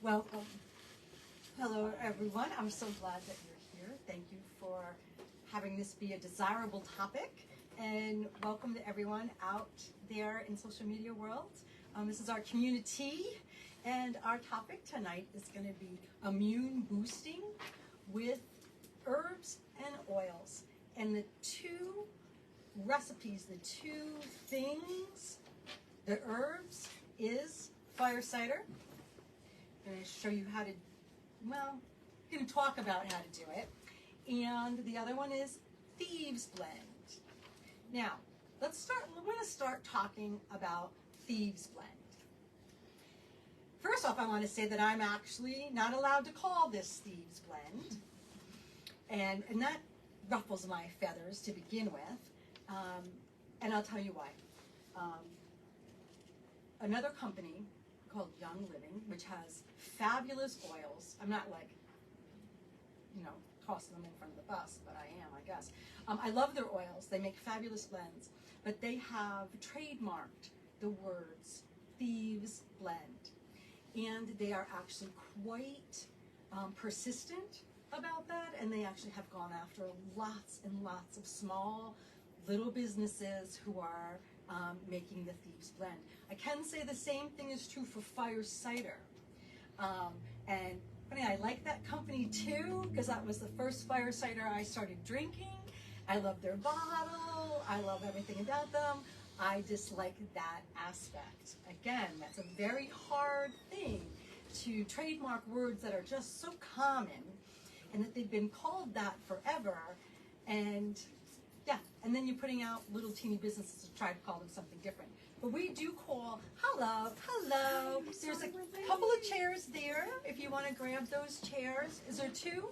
Welcome. Hello, everyone. I'm so glad that you're here. Thank you for having this be a desirable topic. And welcome to everyone out there in social media world. This is our CommuniTEA, and our topic tonight is going to be immune boosting with herbs and oils. And the two recipes, the two things, the herbs is fire cider. I'm going to show you how to, well, I'm going to talk about how to do it. And the other one is thieves blend. Now, we're going to start talking about thieves blend. First off, I want to say that I'm actually not allowed to call this thieves blend. And that ruffles my feathers to begin with. And I'll tell you why. Another company called Young Living, which has fabulous oils. I'm not like, tossing them in front of the bus, but I am, I guess. I love their oils. They make fabulous blends, but they have trademarked the words thieves blend. And they are actually quite persistent about that, and they actually have gone after lots and lots of small little businesses who are making the thieves blend. I can say the same thing is true for fire cider. And funny, I like that company too, because that was the first fire cider I started drinking. I love their bottle. I love everything about them. I dislike that aspect. Again, that's a very hard thing to trademark words that are just so common and that they've been called that forever. And yeah, and then you're putting out little teeny businesses to try to call them something different. But we do call, hello. There's a couple of chairs there if you want to grab those chairs. Is there two?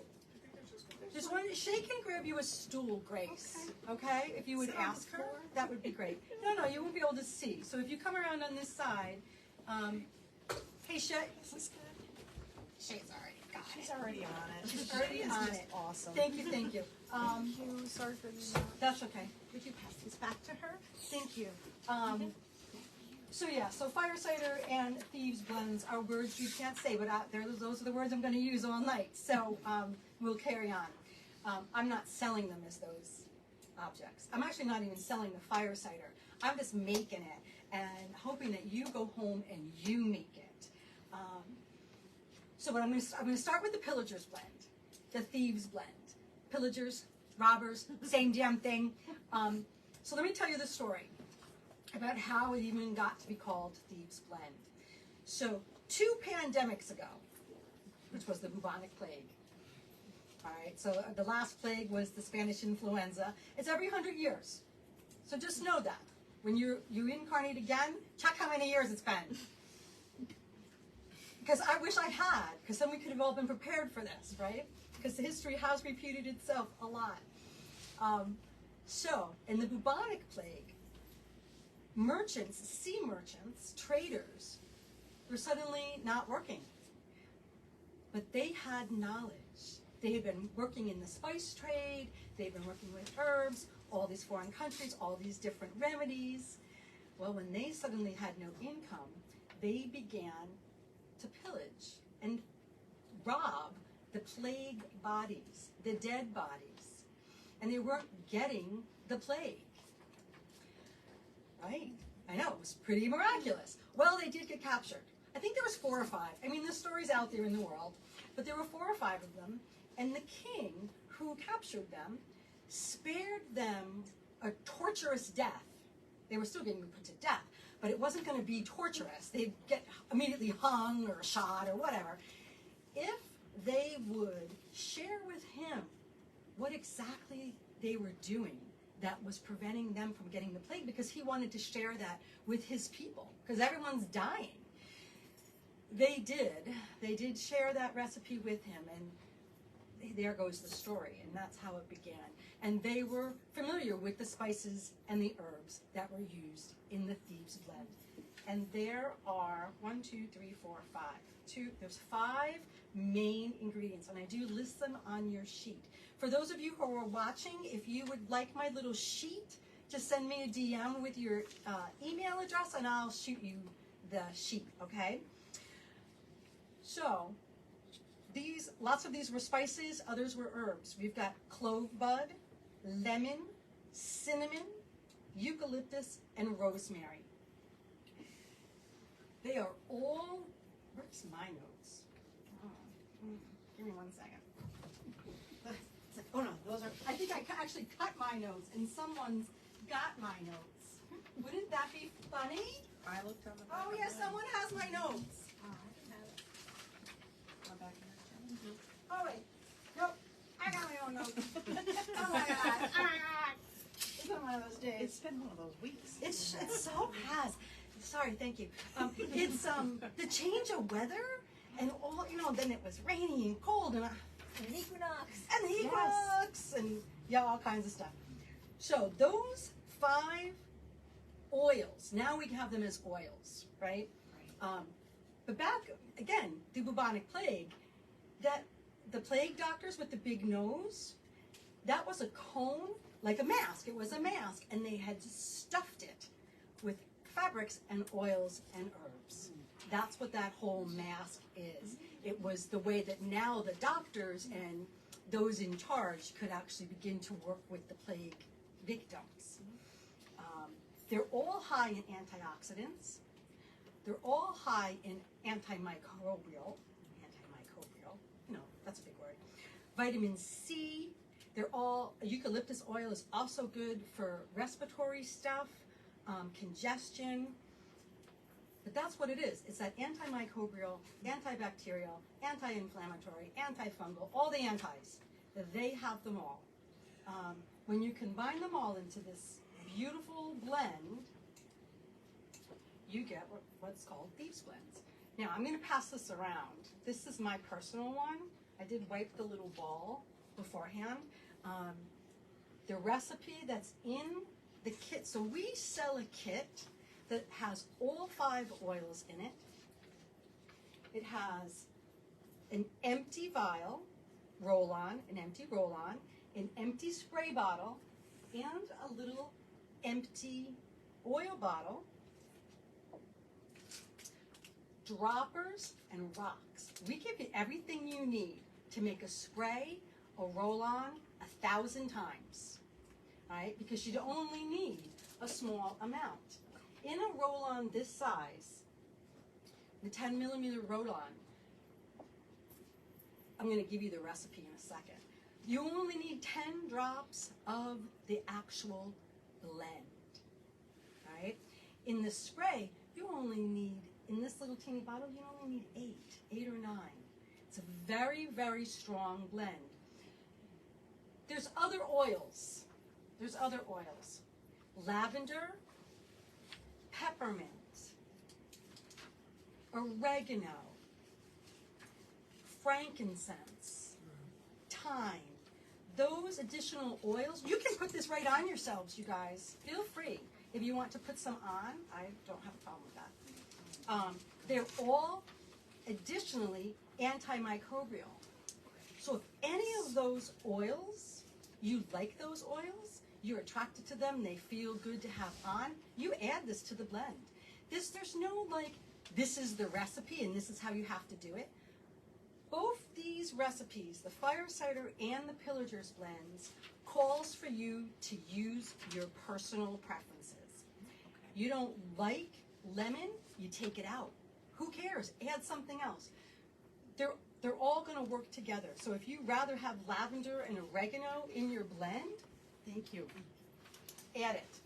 There's one. Shay can grab you a stool, Grace. Okay? If you would ask her, that would be great. No, you won't be able to see. So if you come around on this side, hey, Shay. Shay's already got it. She's already on it. She's already on it. Awesome. Thank you. Thank you. Sorry for you. That's okay. Would you pass this back to her? Thank you. So fire cider and thieves blends are words you can't say, but those are the words I'm going to use all night. So we'll carry on. I'm not selling them as those objects. I'm actually not even selling the fire cider. I'm just making it and hoping that you go home and you make it. I'm going to start with the pillagers blend, the thieves blend. Pillagers, robbers, same damn thing. So let me tell you the story about how it even got to be called thieves blend. So 2 pandemics ago, which was the bubonic plague. All right, so the last plague was the Spanish influenza. It's every 100 years. So just know that. When you incarnate again, check how many years it's been. Because I wish I had, because then we could have all been prepared for this, right? Because the history has repeated itself a lot. So, in the bubonic plague, sea merchants, traders, were suddenly not working. But they had knowledge. They had been working in the spice trade, they'd been working with herbs, all these foreign countries, all these different remedies. Well, when they suddenly had no income, they began to pillage and rob the plague bodies, the dead bodies. And they weren't getting the plague. Right? I know, it was pretty miraculous. Well, they did get captured. I think there was 4 or 5. I mean, the story's out there in the world. But there were 4 or 5 of them. And the king who captured them spared them a torturous death. They were still getting put to death, but it wasn't going to be torturous. They'd get immediately hung or shot or whatever. If they would share with him what exactly they were doing that was preventing them from getting the plague, because he wanted to share that with his people, because everyone's dying. They did share that recipe with him, and there goes the story, and that's how it began. And they were familiar with the spices and the herbs that were used in the thieves blend. And there are 1, 2, 3, 4, 5. There's 5 main ingredients, and I do list them on your sheet. For those of you who are watching, if you would like my little sheet, just send me a DM with your email address, and I'll shoot you the sheet, okay? So lots of these were spices, others were herbs. We've got clove bud, lemon, cinnamon, eucalyptus, and rosemary. They are all, where's my notes? Give me 1 second. Oh no, those are, I think I actually cut my notes and someone's got my notes. Wouldn't that be funny? I looked on the back. Oh yeah, someone has my notes. Oh, I didn't have it. My back in there. Oh wait, nope, I got my own notes. Oh my god, oh my god. It's been one of those days. It's been one of those weeks. It so has. Sorry, thank you. It's the change of weather and all, then it was rainy and cold and An equinox. and the equinox and all kinds of stuff. So those 5 oils, now we have them as oils, right? But back again, the bubonic plague, that the plague doctors with the big nose, that was a cone, like a mask. It was a mask, and they had stuffed it with fabrics and oils and herbs. That's what that whole mask is. It was the way that now the doctors and those in charge could actually begin to work with the plague victims. They're all high in antioxidants. They're all high in antimicrobial, that's a big word. Vitamin C. Eucalyptus oil is also good for respiratory stuff, congestion. But that's what it is. It's that antimicrobial, antibacterial, anti-inflammatory, antifungal, all the antis. They have them all. When you combine them all into this beautiful blend, you get what's called thieves blends. Now, I'm going to pass this around. This is my personal one. I did wipe the little ball beforehand. The recipe that's in the kit, so we sell a kit that has all 5 oils in it. It has an empty vial, roll-on, an empty roll-on, an empty spray bottle, and a little empty oil bottle, droppers, and rocks. We give you everything you need to make a spray, a roll-on, 1,000 times, right? Because you only need a small amount. In a roll-on this size, the 10 millimeter roll-on, I'm going to give you the recipe in a second. You only need 10 drops of the actual blend, right? In the spray, you only need, in this little teeny bottle, you only need 8 or 9. It's a very, very strong blend. There's other oils. Lavender, peppermint, oregano, frankincense, thyme. Those additional oils, you can put this right on yourselves, you guys. Feel free. If you want to put some on, I don't have a problem with that. They're all additionally antimicrobial. So if any of those oils, you like those oils, you're attracted to them, they feel good to have on, you add this to the blend. There's no this is the recipe and this is how you have to do it. Both these recipes, the fire cider and the pillagers blends, calls for you to use your personal preferences. You don't like lemon, you take it out. Who cares? Add something else. They're all going to work together. So if you rather have lavender and oregano in your blend, thank you, add it.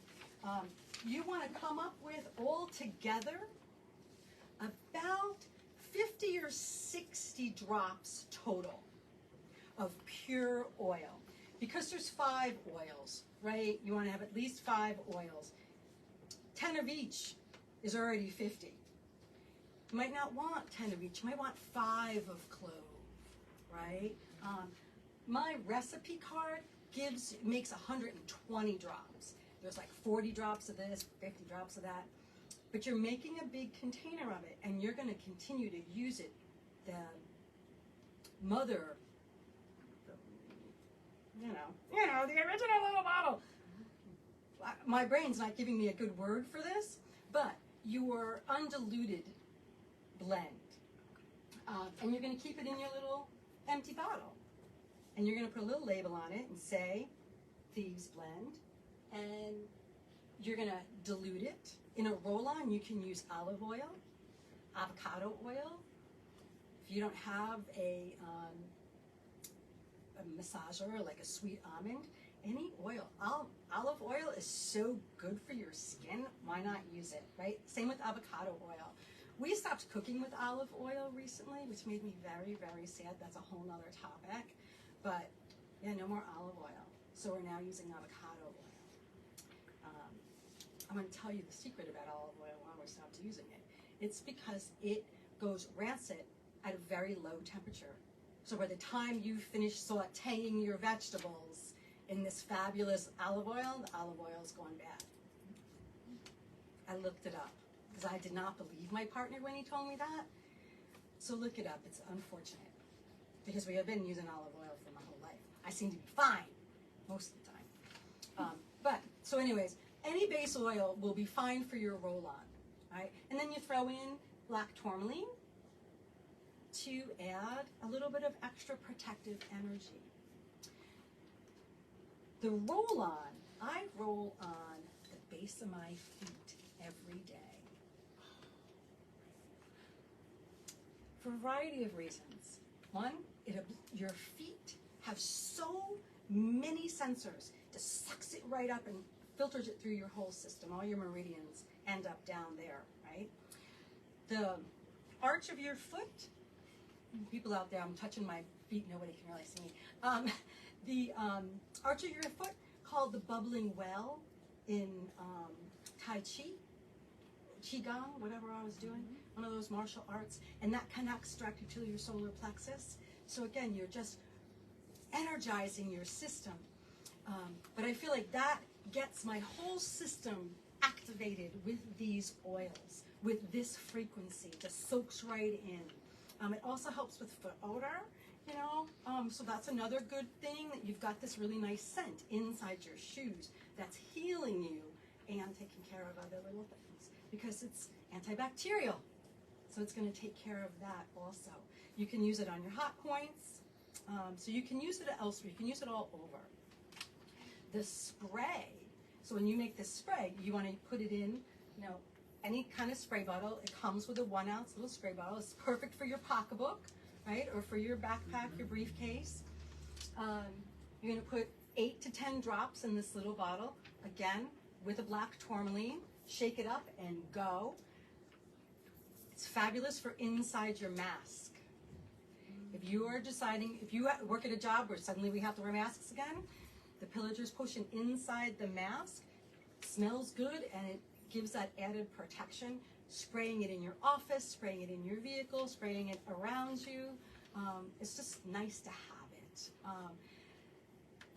You want to come up with all together about 50 or 60 drops total of pure oil. Because there's 5 oils, right? You want to have at least 5 oils. 10 of each is already 50. You might not want 10 of each. You might want 5 of clove, right? My recipe card makes 120 drops. There's like 40 drops of this, 50 drops of that. But you're making a big container of it, and you're going to continue to use it. The original little bottle. My brain's not giving me a good word for this, but your undiluted blend. And you're going to keep it in your little empty bottle. And you're going to put a little label on it and say, Thieves Blend. And you're going to dilute it. In a roll-on, you can use olive oil, avocado oil. If you don't have a massager, like a sweet almond, any oil. Olive oil is so good for your skin. Why not use it, right? Same with avocado oil. We stopped cooking with olive oil recently, which made me very, very sad. That's a whole nother topic. But yeah, no more olive oil. So we're now using avocado oil. I'm going to tell you the secret about olive oil why we stopped using it. It's because it goes rancid at a very low temperature. So by the time you finish sauteing your vegetables in this fabulous olive oil, the olive oil is going bad. I looked it up because I did not believe my partner when he told me that. So look it up. It's unfortunate because we have been using olive oil for my whole life. I seem to be fine most of the time. So anyways, any base oil will be fine for your roll-on, right? And then you throw in black tourmaline to add a little bit of extra protective energy. The roll-on, I roll on the base of my feet every day. For a variety of reasons. One, your feet have so many sensors. It just sucks it right up and filters it through your whole system. All your meridians end up down there, right? The arch of your foot, people out there, I'm touching my feet, nobody can really see me. The arch of your foot, called the bubbling well in Tai Chi, Qigong, whatever I was doing, one of those martial arts, and that connects directly to your solar plexus. So again, you're just energizing your system. But I feel like that gets my whole system activated with these oils, with this frequency, just soaks right in. It also helps with foot odor, you know, so that's another good thing, that you've got this really nice scent inside your shoes that's healing you and taking care of other little things because it's antibacterial. So it's going to take care of that also. You can use it on your hot points. So you can use it elsewhere. You can use it all over. The spray. So when you make this spray, you want to put it in, you know, any kind of spray bottle. It comes with a 1 ounce little spray bottle. It's perfect for your pocketbook, right? Or for your backpack, your briefcase. You're going to put 8 to 10 drops in this little bottle. Again, with a black tourmaline. Shake it up and go. It's fabulous for inside your mask. If you are deciding, if you work at a job where suddenly we have to wear masks again, the pillager's potion inside the mask smells good and it gives that added protection. Spraying it in your office, spraying it in your vehicle, spraying it around you. It's just nice to have it.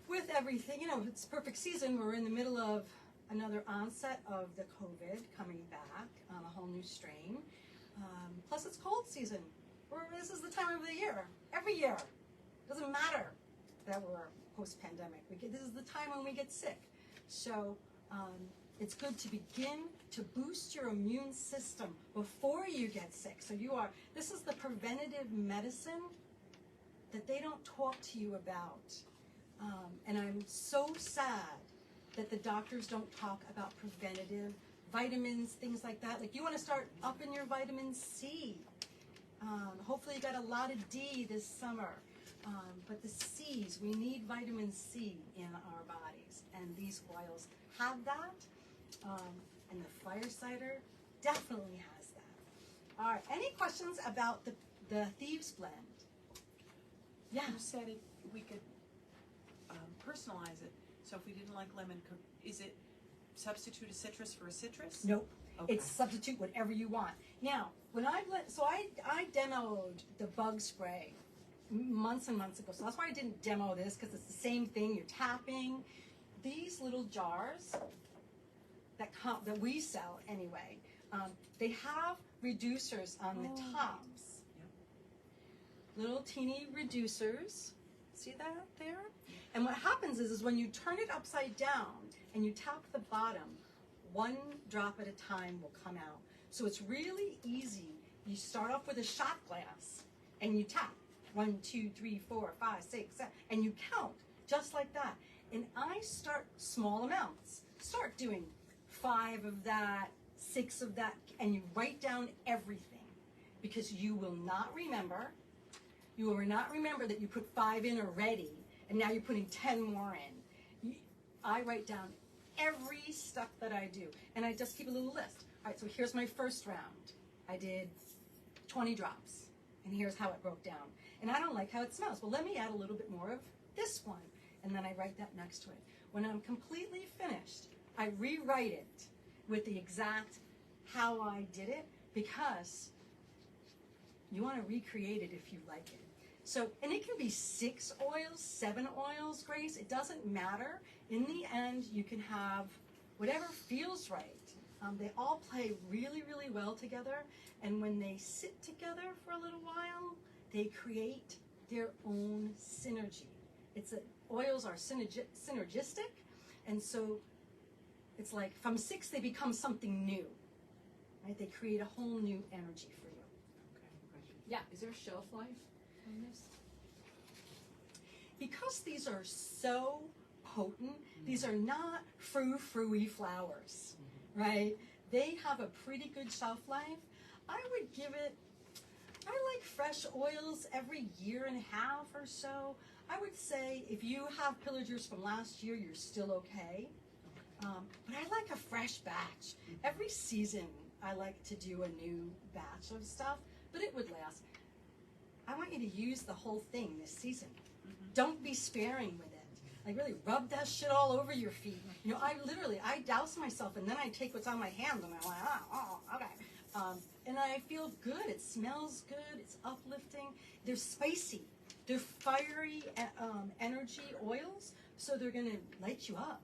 With everything, you know, it's perfect season. We're in the middle of another onset of the COVID coming back, a whole new strain. Plus it's cold season. This is the time of the year, every year. Doesn't matter that we're post-pandemic. This is the time when we get sick. So it's good to begin to boost your immune system before you get sick. So this is the preventative medicine that they don't talk to you about. And I'm so sad that the doctors don't talk about preventative vitamins, things like that. Like you want to start upping your vitamin C. Hopefully you got a lot of D this summer. But the C's, we need vitamin C in our bodies. And these oils have that. And the fire cider definitely has that. All right, any questions about the Thieves Blend? Yeah. You said we could personalize it. So if we didn't like lemon, is it substitute a citrus for a citrus? Nope. Okay. It's substitute whatever you want. Now, when I demoed the bug spray months and months ago. So that's why I didn't demo this, because it's the same thing. You're tapping. These little jars that we sell anyway, they have reducers on the tops. Yep. Little teeny reducers. See that there? And what happens is when you turn it upside down and you tap the bottom, 1 drop at a time will come out. So it's really easy. You start off with a shot glass and you tap 1, 2, 3, 4, 5, 6, 7, and you count just like that. And I start small amounts. Start doing 5 of that, 6 of that, and you write down everything, because you will not remember. You will not remember that you put 5 in already, and now you're putting 10 more in. I write down every step that I do, and I just keep a little list. All right, so here's my first round. I did 20 drops, and here's how it broke down. And I don't like how it smells. Well, let me add a little bit more of this one, and then I write that next to it. When I'm completely finished, I rewrite it with the exact how I did it, because you want to recreate it if you like it. So, and it can be 6 oils, 7 oils, Grace. It doesn't matter. In the end, you can have whatever feels right. They all play really, really well together. And when they sit together for a little while, they create their own synergy. Oils are synergistic. And so it's like from 6, they become something new. Right? They create a whole new energy for you. Okay, question. Yeah. Is there a shelf life on this? Because these are so potent, these are not frou-frou-y flowers, right? They have a pretty good shelf life. I would give it, I like fresh oils every year and a half or so. I would say if you have pillagers from last year, you're still okay. But I like a fresh batch. Every season, I like to do a new batch of stuff, but it would last. I want you to use the whole thing this season. Don't be sparing with it. Like really rub that shit all over your feet. You know, I douse myself, and then I take what's on my hand and I'm like, okay. And I feel good. It smells good. It's uplifting. They're spicy. They're fiery energy oils, so they're gonna light you up.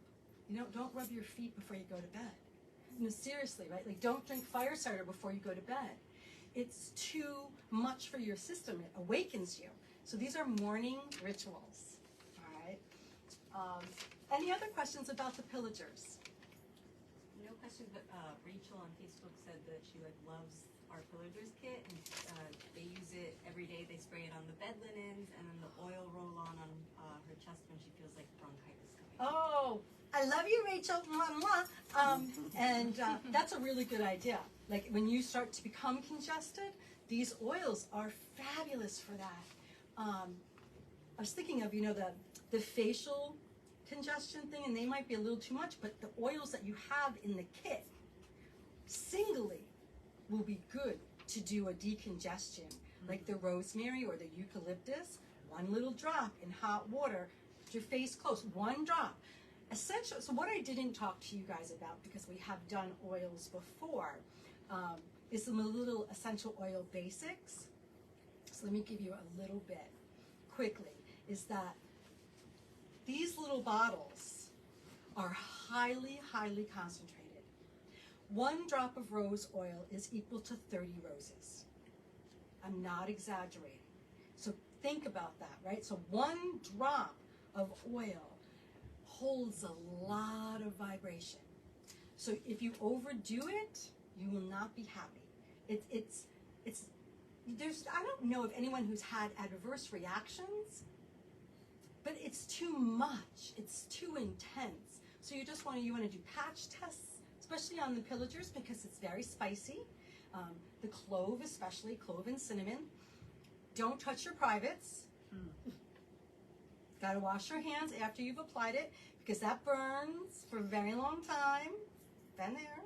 You know, don't rub your feet before you go to bed. No, seriously, right? Like, don't drink fire starter before you go to bed. It's too much for your system. It awakens you. So these are morning rituals. All right. Any other questions about the pillagers? No questions, but Rachel on Facebook said that she loves our pillagers kit, and they use it every day. They spray it on the bed linens, and then the oil roll on her chest when she feels like bronchitis coming. Oh, I love you, Rachel. Mwah, mwah. That's a really good idea. Like when you start to become congested, these oils are fabulous for that. I was thinking of, the facial congestion thing, and they might be a little too much, but the oils that you have in the kit singly will be good to do a decongestion, like the rosemary or the eucalyptus. 1 little drop in hot water, put your face close, 1 drop. Essential. So what I didn't talk to you guys about, because we have done oils before, is some little essential oil basics. So let me give you a little bit quickly, is that these little bottles are highly, highly concentrated. 1 drop of rose oil is equal to 30 roses. I'm not exaggerating. So think about that, right? So 1 drop of oil holds a lot of vibration. So if you overdo it, you will not be happy. I don't know of anyone who's had adverse reactions, but it's too much. It's too intense. So you want to do patch tests, especially on the pillagers, because it's very spicy. The clove, especially clove and cinnamon. Don't touch your privates. Got to wash your hands after you've applied it, because that burns for a very long time. Been there.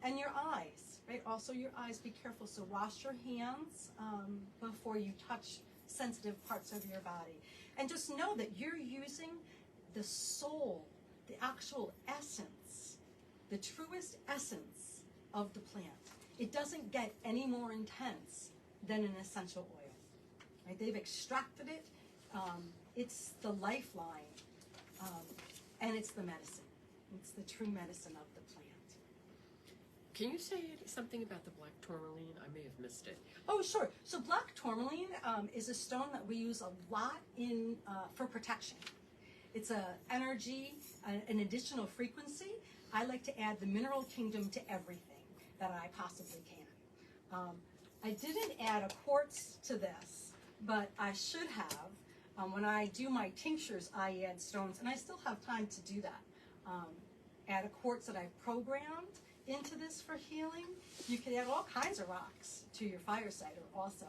And your eyes, right? Also your eyes, be careful. So wash your hands before you touch sensitive parts of your body. And just know that you're using the soul, the actual essence, the truest essence of the plant. It doesn't get any more intense than an essential oil. Right? They've extracted it. It's the lifeline, and it's the medicine. It's the true medicine of the plant. Can you say something about the black tourmaline? I may have missed it. Oh, sure. So black tourmaline is a stone that we use a lot for protection. It's an energy, an additional frequency. I like to add the mineral kingdom to everything that I possibly can. I didn't add a quartz to this, but I should have. When I do my tinctures, I add stones, and I still have time to do that. Add a quartz that I've programmed into this for healing. You can add all kinds of rocks to your fire cider also.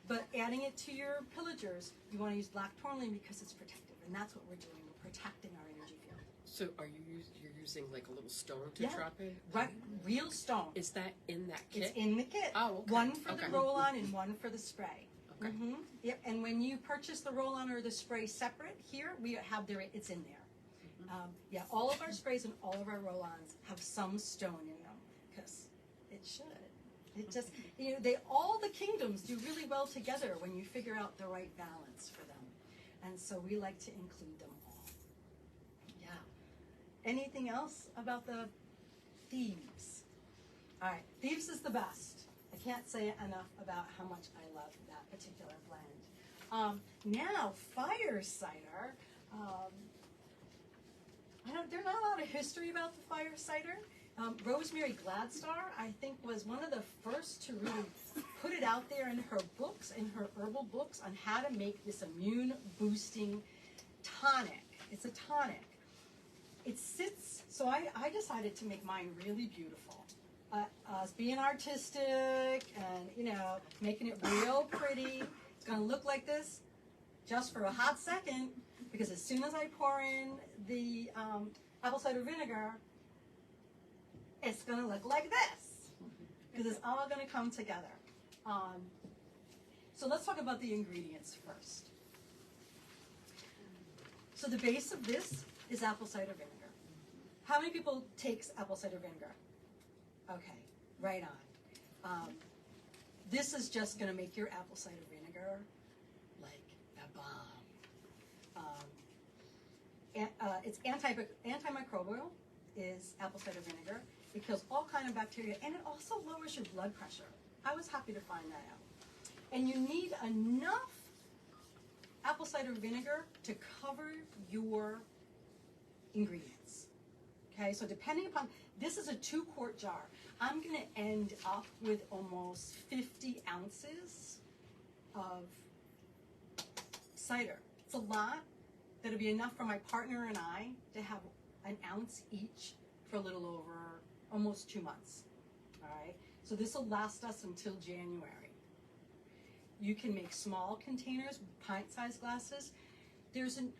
But adding it to your pillagers, you want to use black tourmaline because it's protective, and that's what we're doing. We're protecting our energy field. So you're using like a little stone to Yeah. drop in? Right, real stone. Is that in that kit? It's in the kit. Oh, okay. One for Okay. the roll-on and one for the spray. Okay. Yep. And when you purchase the roll-on or the spray separate, here we have it's in there. Yeah, all of our sprays and all of our roll-ons have some stone in them because it should. It just, all the kingdoms do really well together when you figure out the right balance for them. And so we like to include them all. Yeah. Anything else about the thieves? All right, thieves is the best. I can't say enough about how much I love that particular blend. Now, fire cider. There's not a lot of history about the fire cider. Rosemary Gladstar, I think, was one of the first to really put it out there in her books, in her herbal books, on how to make this immune-boosting tonic. It's a tonic. It sits, so I decided to make mine really beautiful. As being artistic and, making it real pretty. It's going to look like this just for a hot second, because as soon as I pour in the apple cider vinegar, it's going to look like this, because it's all going to come together. So let's talk about the ingredients first. So the base of this is apple cider vinegar. How many people takes apple cider vinegar? Okay, right on. This is just going to make your apple cider vinegar like a bomb. It's antimicrobial, is apple cider vinegar. It kills all kind of bacteria, and it also lowers your blood pressure. I was happy to find that out. And you need enough apple cider vinegar to cover your ingredients. Okay, so depending upon, this is a 2-quart jar. I'm going to end up with almost 50 ounces of cider. It's a lot. That'll be enough for my partner and I to have an ounce each for a little over almost 2 months. All right, so this will last us until January. You can make small containers, pint-sized glasses.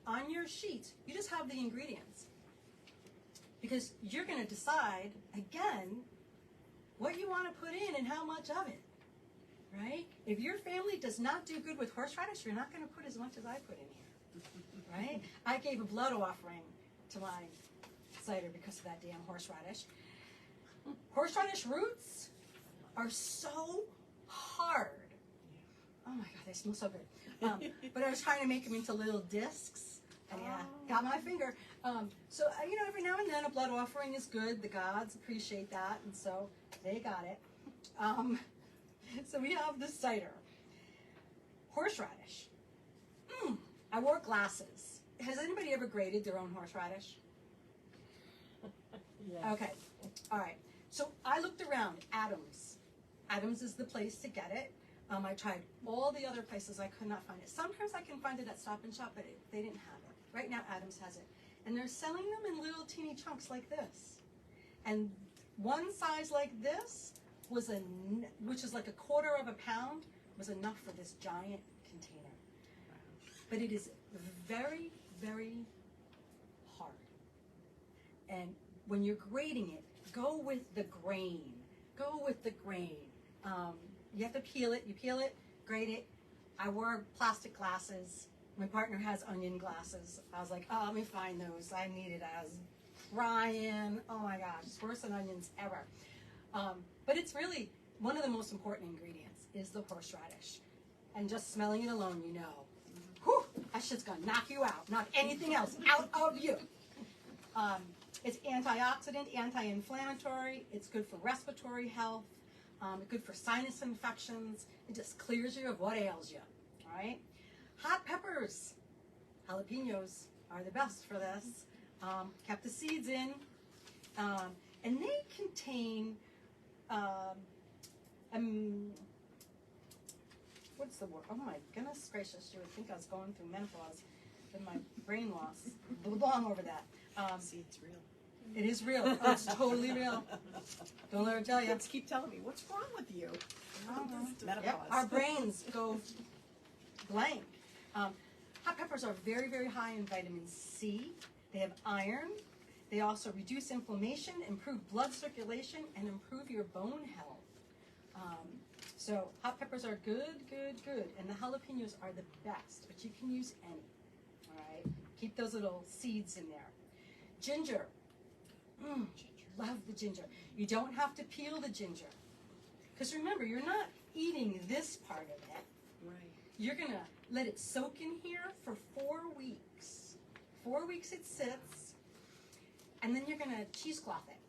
On your sheet, you just have the ingredients. Because you're going to decide, again, what you want to put in and how much of it, right? If your family does not do good with horseradish, you're not going to put as much as I put in here, right? I gave a blood offering to my cider because of that damn horseradish. Horseradish roots are so hard. Oh my God, they smell so good. But I was trying to make them into little discs. And yeah, got my finger. So, every now and then a blood offering is good. The gods appreciate that, and so they got it. So we have the cider. Horseradish. I wore glasses. Has anybody ever graded their own horseradish? Yeah. Okay. All right. So I looked around. Adams. Adams is the place to get it. I tried all the other places. I could not find it. Sometimes I can find it at Stop and Shop, but they didn't have it. Right now, Adams has it. And they're selling them in little teeny chunks like this. And one size like this which is like 1/4 of a pound, was enough for this giant container. But it is very, very hard. And when you're grating it, go with the grain. Go with the grain. You have to peel it. You peel it, grate it. I wore plastic glasses. My partner has onion glasses. I was like, oh, let me find those. I need it. I was crying. Oh my gosh, it's worse than onions ever. But it's really one of the most important ingredients is the horseradish. And just smelling it alone, whew, that shit's gonna knock you out. Knock anything else out of you. It's antioxidant, anti-inflammatory. It's good for respiratory health. Good for sinus infections. It just clears you of what ails you. All right. Hot peppers, jalapenos are the best for this. Kept the seeds in, and they contain what's the word? Oh my goodness gracious! You would think I was going through menopause with my brain loss. Belong over that. See, it's real. It is real. Oh, it's totally real. Don't let her tell you. Kids keep telling me, what's wrong with you? Menopause. Yep, our brains go blank. Hot peppers are very, very high in vitamin C. They have iron. They also reduce inflammation, improve blood circulation, and improve your bone health. So hot peppers are good, good, good. And the jalapenos are the best, but you can use any. All right? Keep those little seeds in there. Ginger. Love the ginger. You don't have to peel the ginger. Because remember, you're not eating this part of it. Right. You're going to let it soak in here for 4 weeks. 4 weeks it sits, and then you're going to cheesecloth it.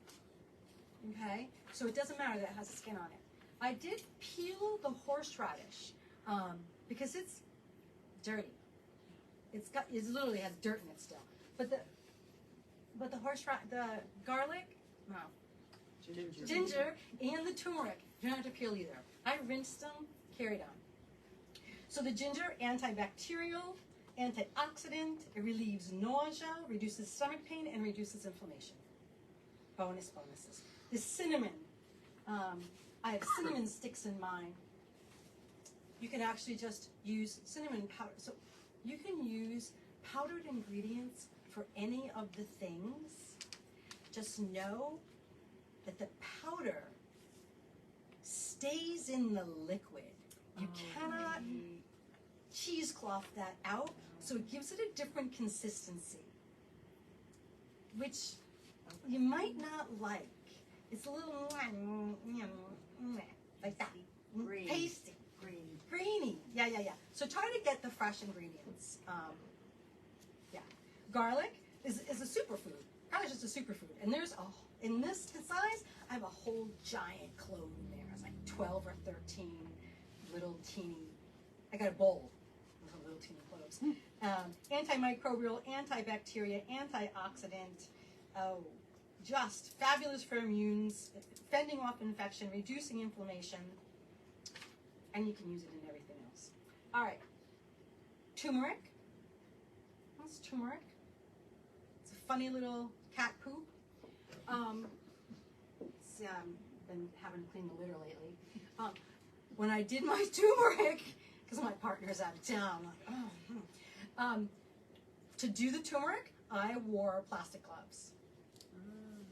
Okay? So it doesn't matter that it has skin on it. I did peel the horseradish because it's dirty. It literally has dirt in it still. But the garlic, no. Ginger and the turmeric, you don't have to peel either. I rinsed them, carried on. So the ginger, antibacterial, antioxidant, it relieves nausea, reduces stomach pain, and reduces inflammation. Bonuses. The cinnamon, I have cinnamon sticks in mine. You can actually just use cinnamon powder. So you can use powdered ingredients for any of the things. Just know that the powder stays in the liquid. You cannot cheesecloth that out, so it gives it a different consistency, which you might not like. It's a little like that. Grainy. Pasty. Grainy. Yeah. So try to get the fresh ingredients. Garlic is a superfood. Garlic is just a superfood. And there's in this size, I have a whole giant clove in there. It's like 12 or 13 little teeny. I got a bowl with little teeny cloves. Antimicrobial, antibacteria, antioxidant. Oh, just fabulous for immunes, fending off infection, reducing inflammation, and you can use it in everything else. All right, turmeric. What's turmeric? It's a funny little cat poop. Been having to clean the litter lately. When I did my turmeric, because my partner's out of town, I'm like, to do the turmeric, I wore plastic gloves.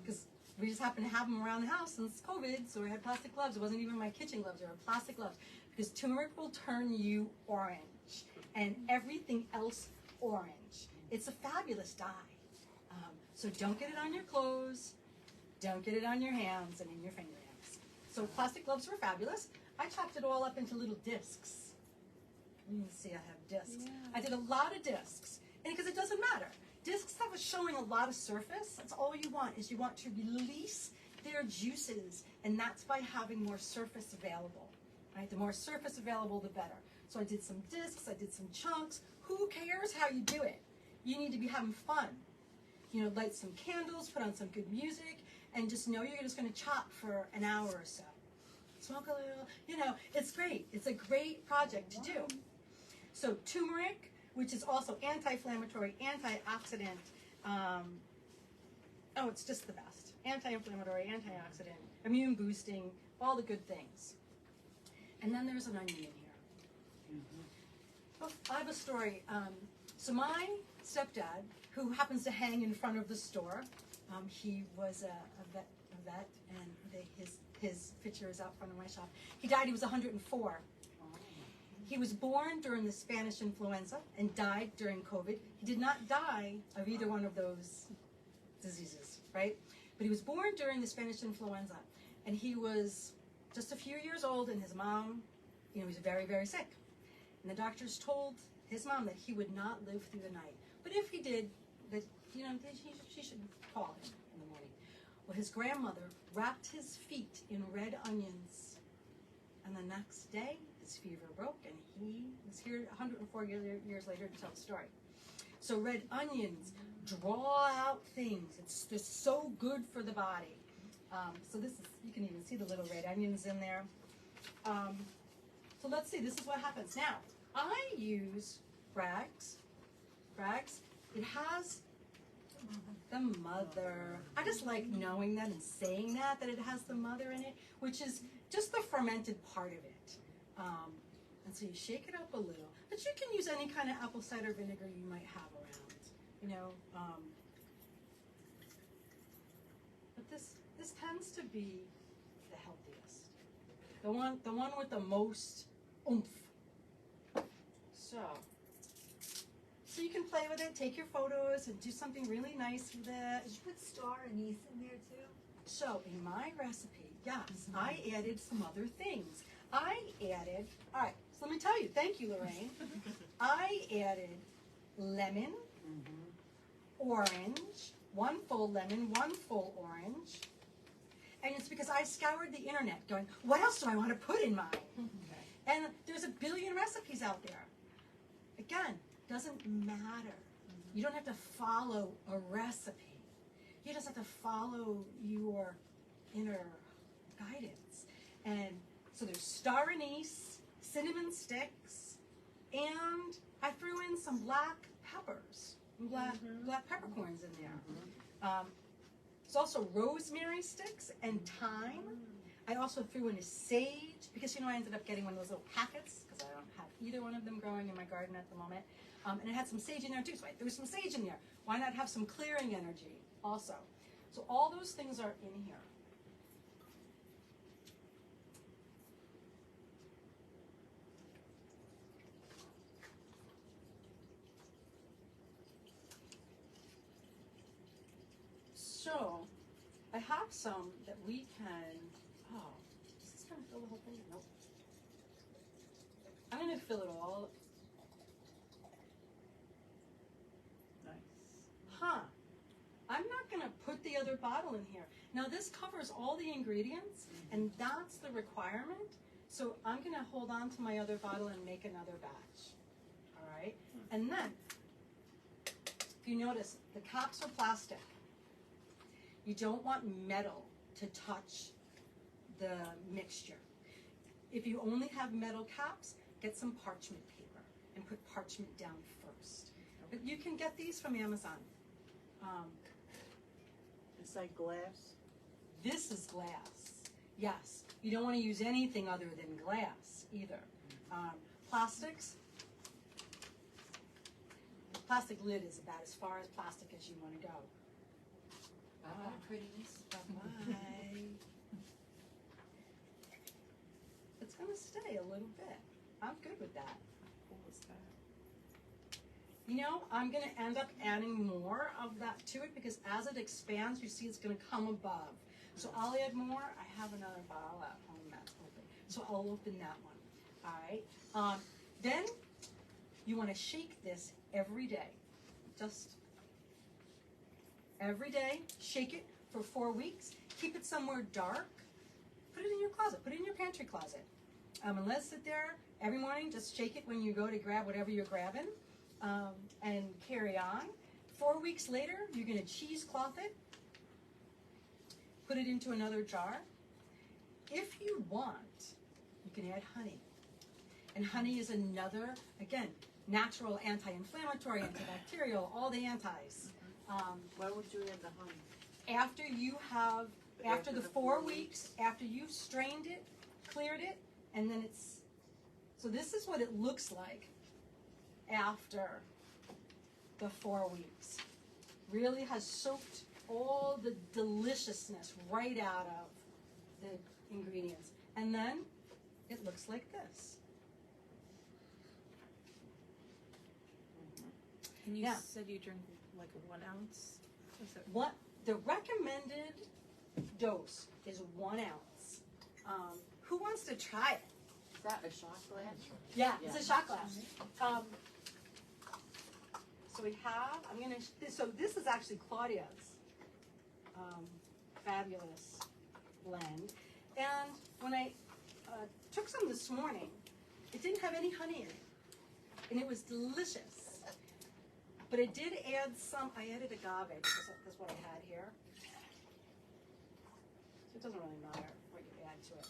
Because we just happened to have them around the house since COVID, so we had plastic gloves. It wasn't even my kitchen gloves, they were plastic gloves. Because turmeric will turn you orange, and everything else orange. It's a fabulous dye. So don't get it on your clothes, don't get it on your hands and in your fingernails. So plastic gloves were fabulous. I chopped it all up into little discs. You can see I have discs. Yeah. I did a lot of discs, and because it doesn't matter. Discs have showing a lot of surface. That's all you want, is you want to release their juices, and that's by having more surface available. Right? The more surface available, the better. So I did some discs, I did some chunks. Who cares how you do it? You need to be having fun. You know, light some candles, put on some good music, and just know you're just going to chop for an hour or so. Smoke a little, you know, it's great. It's a great project to do. So turmeric, which is also anti-inflammatory, antioxidant. It's just the best. Anti-inflammatory, antioxidant, immune boosting, all the good things. And then there's an onion in here. Oh, I have a story. So my stepdad, who happens to hang in front of the store, he was a vet, and his picture is out front of my shop. He died. He was 104. He was born during the Spanish influenza and died during COVID. He did not die of either one of those diseases, right? But he was born during the Spanish influenza, and he was just a few years old, and his mom, he was very, very sick. And the doctors told his mom that he would not live through the night. But if he did, that she should call him in the morning. Well, his grandmother wrapped his feet in red onions, and the next day his fever broke, and he was here 104 years later to tell the story. So red onions draw out things. It's just so good for the body. So this is, you can even see the little red onions in there. So So let's see, this is what happens. Now, I use Bragg's. It has the mother. I just like knowing that and saying that it has the mother in it, which is just the fermented part of it. And so you shake it up a little. But you can use any kind of apple cider vinegar you might have around, you know. But this tends to be the healthiest. The one with the most oomph. So you can play with it, take your photos, and do something really nice with it. Did you put star anise in there too? So in my recipe, yes, I added some other things. All right, so let me tell you, thank you, Lorraine. I added lemon, orange, 1 full lemon, 1 full orange. And it's because I scoured the internet going, what else do I want to put in mine? And there's a billion recipes out there. Again, doesn't matter. You don't have to follow a recipe. You just have to follow your inner guidance. And so there's star anise, cinnamon sticks, and I threw in some black peppers, black peppercorns in there. There's also rosemary sticks and thyme. I also threw in a sage, because you know I ended up getting one of those little packets, because I don't have either one of them growing in my garden at the moment. And it had some sage in there too, so I threw some sage in there. Why not have some clearing energy also? So all those things are in here. So I have some that we can, is this going to fill the whole thing? Nope. I'm going to fill it all. I'm not going to put the other bottle in here. Now this covers all the ingredients, and that's the requirement. So I'm going to hold on to my other bottle and make another batch. All right? And then, if you notice, the caps are plastic. You don't want metal to touch the mixture. If you only have metal caps, get some parchment paper and put parchment down first. But you can get these from Amazon. It's like glass? This is glass. Yes. You don't want to use anything other than glass either. Plastics. The plastic lid is about as far as plastic as you want to go. Bye-bye, pretties. Bye-bye. It's going to stay a little bit. I'm good with that. What was that? You know, I'm going to end up adding more of that to it because as it expands, you see it's going to come above. So I'll add more. I have another bottle at home that's open. So I'll open that one. All right. Then you want to shake this every day. Just every day. Shake it for 4 weeks. Keep it somewhere dark. Put it in your closet. Put it in your pantry closet. And let it sit there every morning. Just shake it when you go to grab whatever you're grabbing. And carry on. 4 weeks later, you're going to cheesecloth it. Put it into another jar. If you want, you can add honey. And honey is another, again, natural anti-inflammatory, antibacterial, all the antis. Why would you add the honey? After the 4 weeks, after you've strained it, cleared it, and then so this is what it looks like after the 4 weeks. Really has soaked all the deliciousness right out of the ingredients. And then it looks like this. And you Yeah. said you drink like 1 ounce? Is it? What the recommended dose is 1 ounce. Who wants to try it? Is that a shot glass? Yeah, it's a shot glass. So we have, so this is actually Claudia's fabulous blend. And when I took some this morning, it didn't have any honey in it. And it was delicious. But it did add some, I added agave because that's what I had here. So it doesn't really matter what you add to it.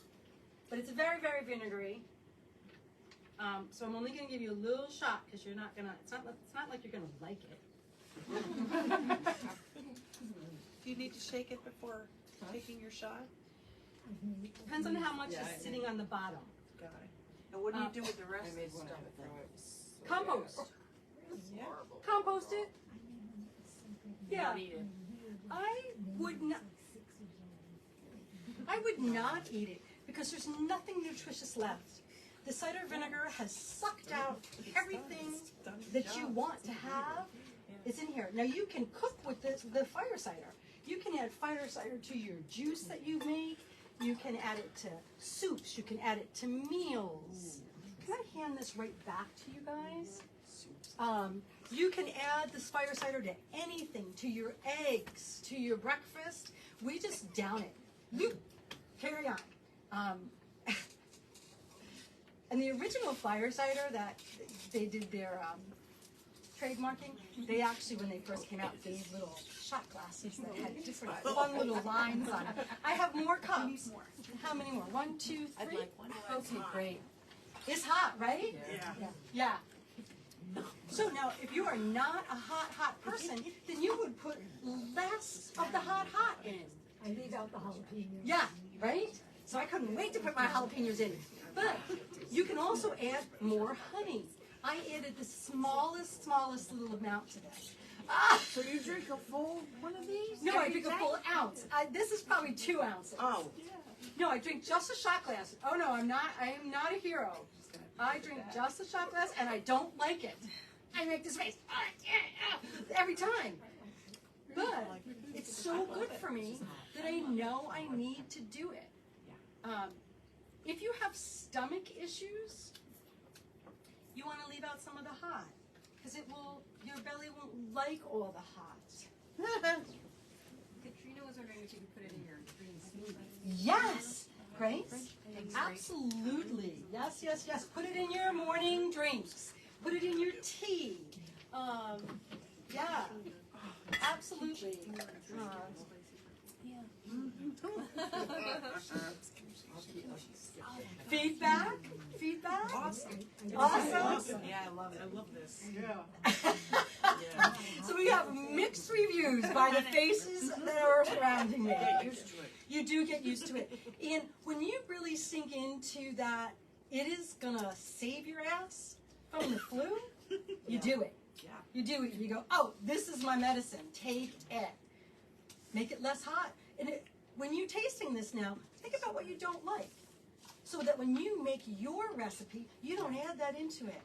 But it's very, very vinegary. So I'm only going to give you a little shot because you're not gonna. It's not like you're gonna like it. Do you need to shake it before taking your shot? Depends on how much is sitting on the bottom. Got it. And what do you do with the rest I of made the one stuff of it then? throw it. It was so Compost. bad. Yeah. Compost it. Yeah. Not eat it. I would not. I would not eat it because there's nothing nutritious left. The cider vinegar has sucked out everything that you want to have. It's in here. Now you can cook with the fire cider. You can add fire cider to your juice that you make. You can add it to soups. You can add it to meals. Can I hand this right back to you guys? You can add this fire cider to anything, to your eggs, to your breakfast. We just down it. Loop. Carry on. And the original fire cider that they did their trademarking, they actually, when they first came out, gave little shot glasses that had different fun little lines on it. I have more cups. How many more? 1, 2, 3? I'd like one. Okay, great. It's hot, right? Yeah. So now, if you are not a hot person, then you would put less of the hot in. I leave out the jalapeno. Yeah, right? So I couldn't wait to put my jalapenos in. But you can also add more honey. I added the smallest little amount today. So you drink a full one of these? No, I drink a full ounce. This is probably 2 ounces. Oh. No, I drink just a shot glass. Oh no, I am not a hero. I drink just a shot glass and I don't like it. I make this face every time. But it's so good for me that I know I need to do it. If you have stomach issues, you want to leave out some of the hot because your belly won't like all the hot. Katrina was wondering if you could put it in your green smoothie. Yes, Grace? Absolutely. Yes. Put it in your morning drinks. Put it in your tea. Yeah, absolutely. Feedback? Awesome. Awesome. Yeah, I love it. I love this. So we have mixed reviews by the faces that are surrounding me. You do get used to it. And when you really sink into that, it is gonna save your ass from the flu, you do it. You do it. You go, oh, this is my medicine. Take it. Make it less hot. And when you're tasting this now, think about what you don't like. So that when you make your recipe, you don't add that into it.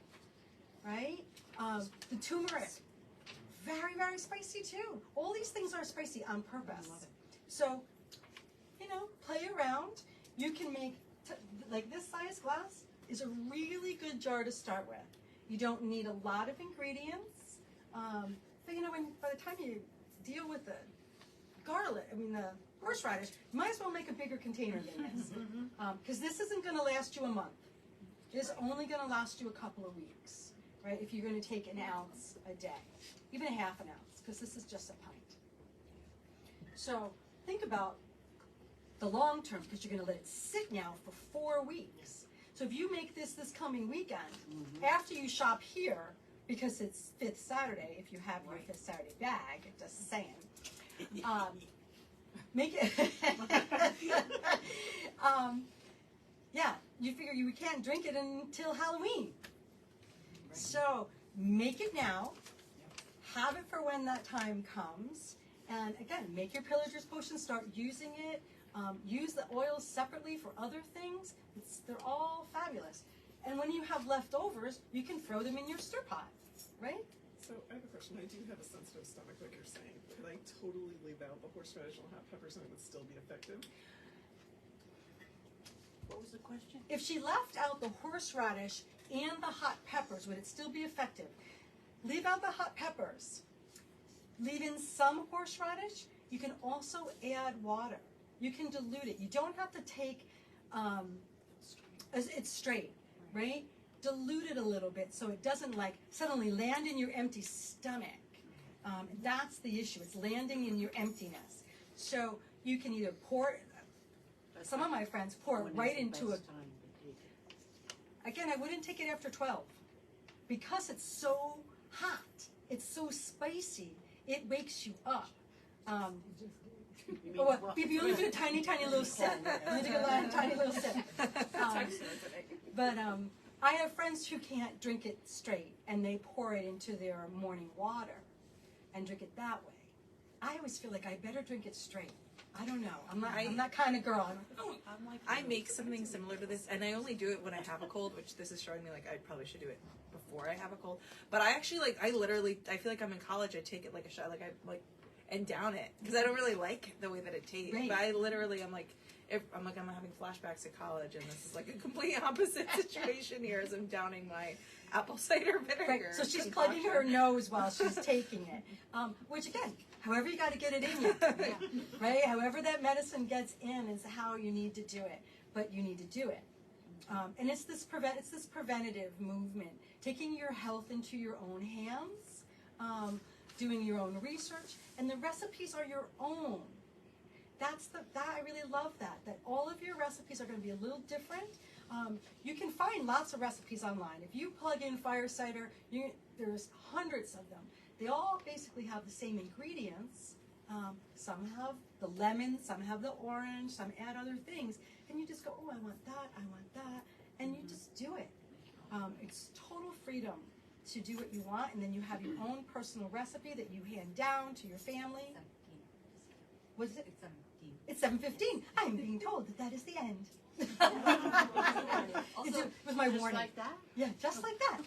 Right? The turmeric, very, very spicy too. All these things are spicy on purpose. So, play around. You can make, like this size glass is a really good jar to start with. You don't need a lot of ingredients. But by the time you deal with the garlic, the horseradish, you might as well make a bigger container than this. Because this isn't going to last you a month. It's only going to last you a couple of weeks, right? If you're going to take an ounce a day, even a half an ounce, because this is just a pint. So think about the long term, because you're going to let it sit now for 4 weeks. So if you make this coming weekend, after you shop here, because it's 5th Saturday, if you have your 5th Saturday bag, just saying, make it, you figure you can't drink it until Halloween. So make it now, have it for when that time comes, and again, make your Pillager's Potion, start using it. Use the oils separately for other things. They're all fabulous. And when you have leftovers, you can throw them in your stir pot, right? So I have a question. I do have a sensitive stomach, like you're saying. Could I totally leave out the horseradish and hot peppers and it would still be effective? What was the question? If she left out the horseradish and the hot peppers, would it still be effective? Leave out the hot peppers. Leave in some horseradish. You can also add water. You can dilute it. You don't have to take, it's straight, right? Dilute it a little bit so it doesn't suddenly land in your empty stomach. That's the issue. It's landing in your emptiness. So you can either pour, some of my friends pour it right into a, again, I wouldn't take it after 12 because it's so hot. It's so spicy. It wakes you up. You mean, Oh, well, you only do a tiny, tiny little sip. You only do a tiny little sip. But I have friends who can't drink it straight, and they pour it into their morning water and drink it that way. I always feel like I better drink it straight. I don't know. I'm that kind of girl. I'm like, I make something similar to this, and I only do it when I have a cold, which this is showing me like I probably should do it before I have a cold. But I actually I feel like I'm in college. I take it like a shot, and down it because I don't really like the way that it tastes. Right. But I literally, I'm having flashbacks to college, and this is like a complete opposite situation here as I'm downing my apple cider vinegar. Right. So she's plugging her nose while she's taking it, which again, however you got to get it in you, right? However that medicine gets in is how you need to do it, but you need to do it. And it's this preventative movement, taking your health into your own hands, doing your own research, and the recipes are your own. I really love that all of your recipes are going to be a little different. You can find lots of recipes online. If you plug in fire cider, there's hundreds of them. They all basically have the same ingredients. Some have the lemon, some have the orange, some add other things. And you just go, oh, I want that, and you just do it. It's total freedom to do what you want, and then you have your own personal recipe that you hand down to your family. What is it? It's 17. It's 7:15. I'm being told that is the end. Also, It was my just warning. like that? Yeah, just like that.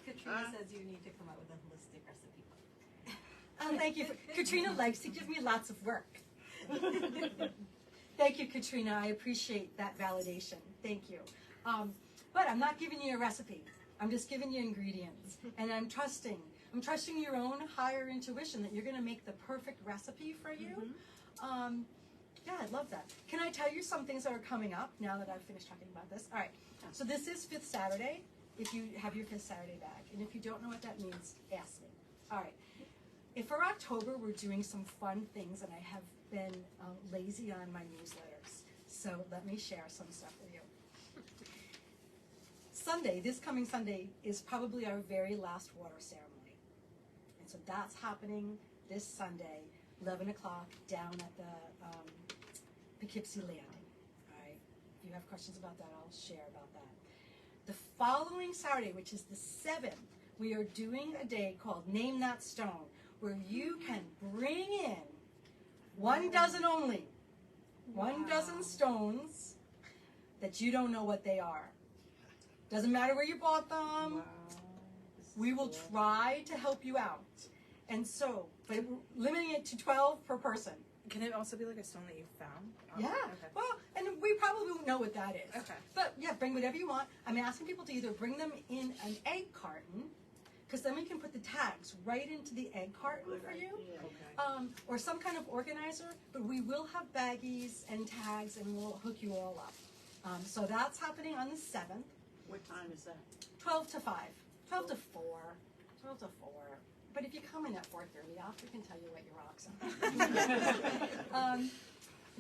Katrina says you need to come out with a holistic recipe book. Thank you. Katrina likes to give me lots of work. Thank you, Katrina. I appreciate that validation. Thank you. But I'm not giving you a recipe. I'm just giving you ingredients. And I'm trusting your own higher intuition that you're going to make the perfect recipe for you. Yeah, I love that. Can I tell you some things that are coming up now that I've finished talking about this? All right. So this is Fifth Saturday, if you have your Fifth Saturday bag. And if you don't know what that means, ask me. All right. If for October, we're doing some fun things, and I have been lazy on my newsletters. So let me share some stuff with you. Sunday, this coming Sunday, is probably our very last water ceremony. And so that's happening this Sunday, 11 o'clock, down at the Poughkeepsie landing. All right. If you have questions about that, I'll share about that. The following Saturday, which is the 7th, we are doing a day called Name That Stone, where you can bring in 1 dozen only, 1 dozen stones that you don't know what they are. Doesn't matter where you bought them. We will try to help you out. And so, but we're limiting it to 12 per person. Can it also be like a stone that you found? Yeah. Okay. Well, and we probably won't know what that is. Okay. But yeah, bring whatever you want. I'm asking people to either bring them in an egg carton, because then we can put the tags right into the egg carton for you, or some kind of organizer. But we will have baggies and tags, and we'll hook you all up. So that's happening on the 7th. What time is that? 12 to 5, 12 to 4, 12 to 4. But if you come in at 4:30, I can tell you what your rocks are.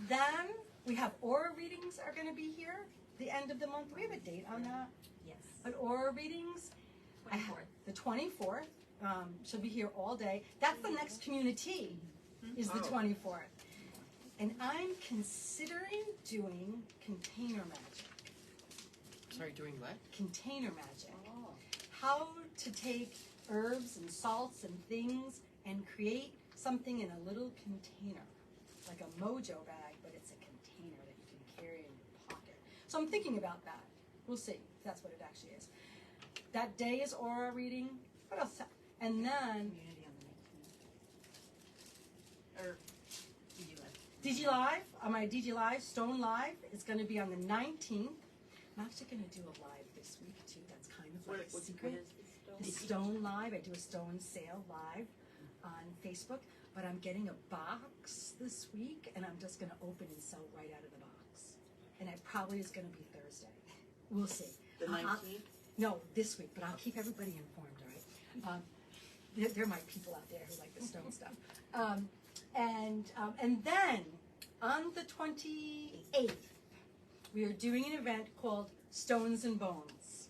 Then we have aura readings are going to be here the end of the month. Do we have a date on that? Yes. But aura readings, 24th. the 24th, she'll be here all day. That's the next CommuniTEA, is the 24th. And I'm considering doing container magic. Sorry, doing what? Container magic. How to take herbs and salts and things and create something in a little container, like a mojo bag, but it's a container that you can carry in your pocket. So I'm thinking about that. We'll see if that's what it actually is. That day is aura reading. What else? And then Community on the 19th. Or DG Live. my DG Live, Stone Live, is going to be on the 19th. I'm actually going to do a live this week too. That's kind of like a secret. The Stone Live. I do a stone sale live on Facebook, but I'm getting a box this week, and I'm just going to open and sell right out of the box. And it probably is going to be Thursday. We'll see. The 19th? No, this week, but I'll keep everybody informed, all right? There might be people out there who like the stone stuff. And then on the 28th, we are doing an event called Stones and Bones.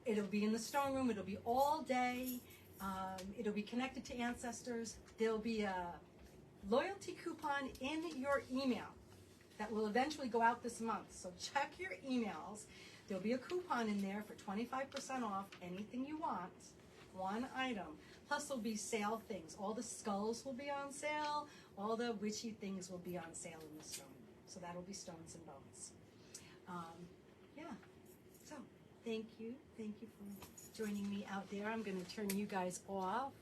It'll be in the stone room. It'll be all day. It'll be connected to ancestors. There'll be a loyalty coupon in your email that will eventually go out this month. So check your emails. There'll be a coupon in there for 25% off anything you want, one item. Plus there'll be sale things. All the skulls will be on sale. All the witchy things will be on sale in the stone room. So that'll be Stones and Bones. Yeah. So thank you. Thank you for joining me out there. I'm going to turn you guys off.